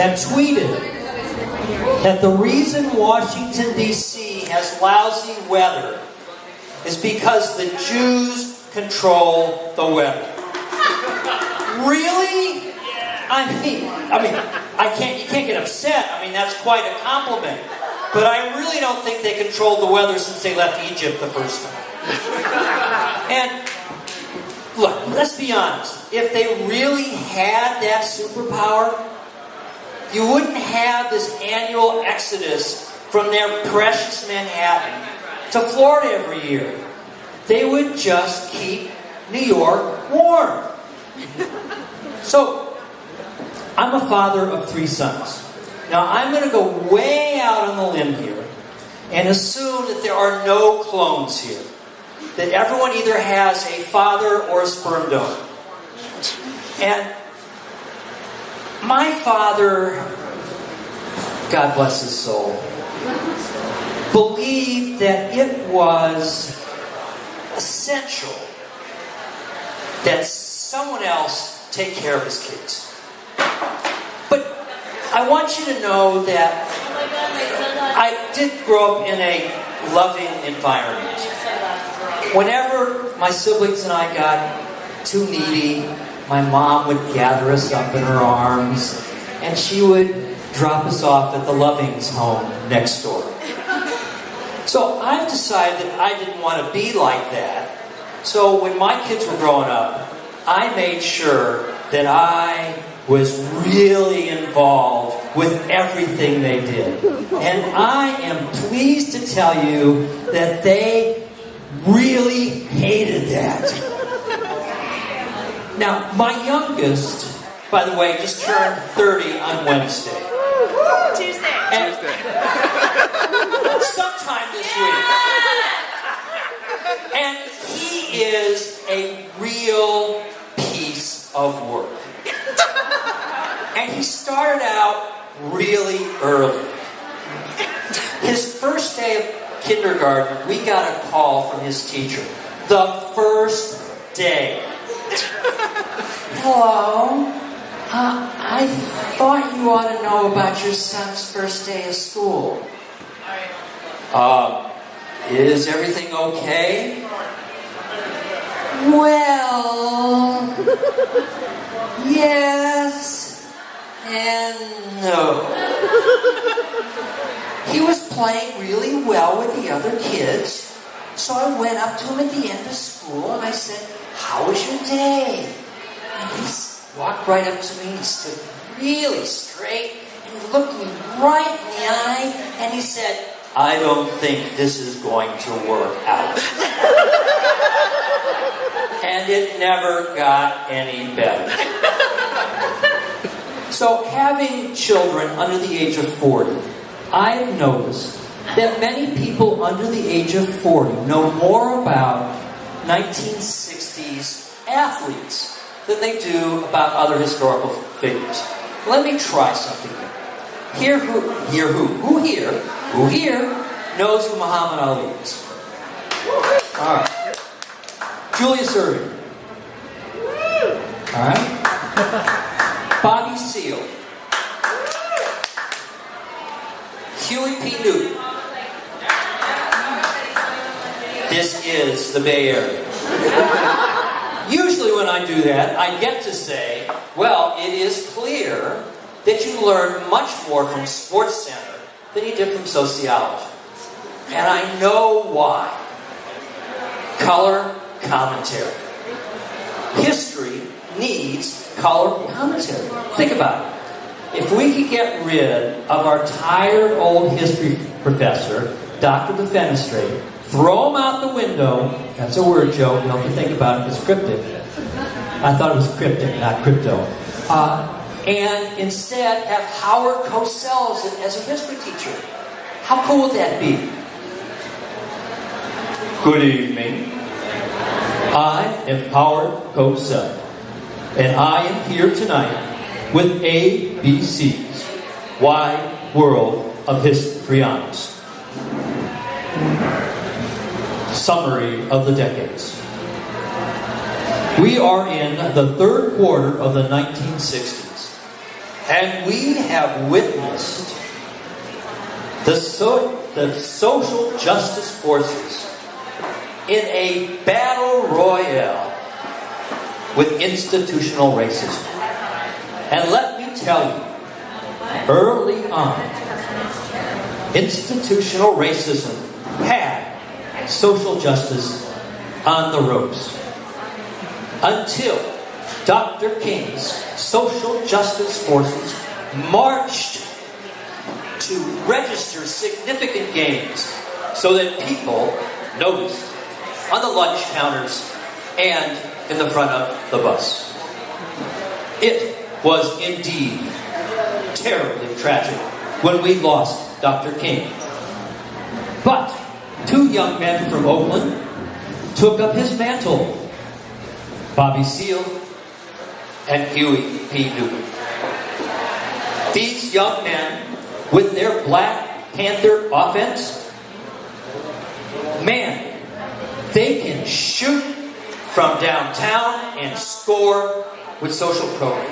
that tweeted that the reason Washington, D.C. has lousy weather is because the Jews control the weather. Really? I mean, you can't get upset. I mean, that's quite a compliment. But I really don't think they controlled the weather since they left Egypt the first time. And look, let's be honest. If they really had that superpower, you wouldn't have this annual exodus from their precious Manhattan to Florida every year. They would just keep New York warm. So, I'm a father of 3 sons. Now, I'm going to go way out on the limb here and assume that there are no clones here. That everyone either has a father or a sperm donor. And my father, God bless his soul, believed that it was essential that someone else take care of his kids. But I want you to know that I did grow up in a loving environment. Whenever my siblings and I got too needy, my mom would gather us up in her arms and she would drop us off at the Lovings home next door. So I've decided that I didn't want to be like that. So when my kids were growing up, I made sure that I was really involved with everything they did. And I am pleased to tell you that they really hated that. Now, my youngest, by the way, just turned 30 on Wednesday. Tuesday. Sometime this week. And he is a real piece of work. And he started out really early. His first day of kindergarten, we got a call from his teacher. The first day. Hello. I thought you ought to know about your son's first day of school. Is everything okay? Well, yes and no. He was playing really well with the other kids, so I went up to him at the end of school and I said, "How was your day?" And he walked right up to me and he stood really straight and he looked me right in the eye and he said, "I don't think this is going to work out." And it never got any better. So having children under the age of 40, I've noticed that many people under the age of 40 know more about 1960s athletes than they do about other historical figures. Let me try something here. Who here knows who Muhammad Ali is? All right. Julius Erving. All right. Bobby Seale. Huey P. Newton. This is the Bay Area. Usually when I do that, I get to say, well, it is clear that you learn much more from SportsCenter than you did from sociology. And I know why. Color commentary. History needs color commentary. Think about it. If we could get rid of our tired old history professor, Dr. Defenestrate, throw him out the window, that's a word joke, you don't have to think about it, it's cryptic. I thought it was cryptic, not crypto. And instead have Howard Cosell as a history teacher. How cool would that be? Good evening. I am Howard Cosell, and I am here tonight with ABC's Wide World of Histrionics. Summary of the decades. We are in the third quarter of the 1960s. And we have witnessed the social justice forces in a battle royale with institutional racism. And let me tell you, early on, institutional racism had social justice on the ropes. Until Dr. King's social justice forces marched to register significant gains so that people noticed on the lunch counters and in the front of the bus. It was indeed terribly tragic when we lost Dr. King. But 2 young men from Oakland took up his mantle. Bobby Seale and Huey P. Newton. These young men, with their Black Panther offense, man, they can shoot from downtown and score with social programs.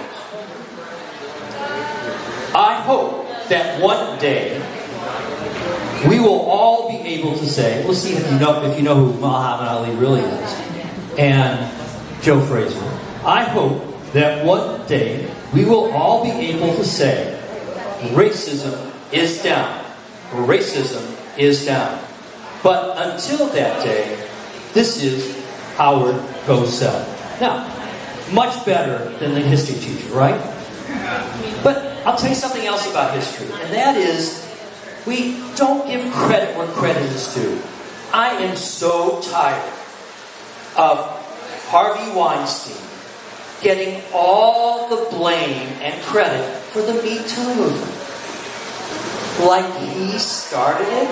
I hope that one day we will all be able to say, we'll see if you know who Muhammad Ali really is, and Joe Frazier. I hope that one day we will all be able to say, racism is down. Racism is down. But until that day, this is Howard Cosell. Now, much better than the history teacher, right? But I'll tell you something else about history, and that is, we don't give credit where credit is due. I am so tired of Harvey Weinstein getting all the blame and credit for the Me Too movement. Like he started it?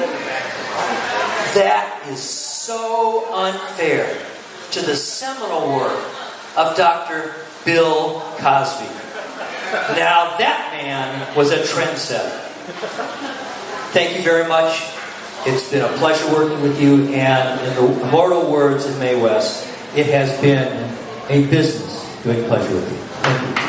That is so unfair to the seminal work of Dr. Bill Cosby. Now that man was a trendsetter. Thank you very much. It's been a pleasure working with you, and in the immortal words of Mae West, it has been a business doing pleasure with you. Thank you.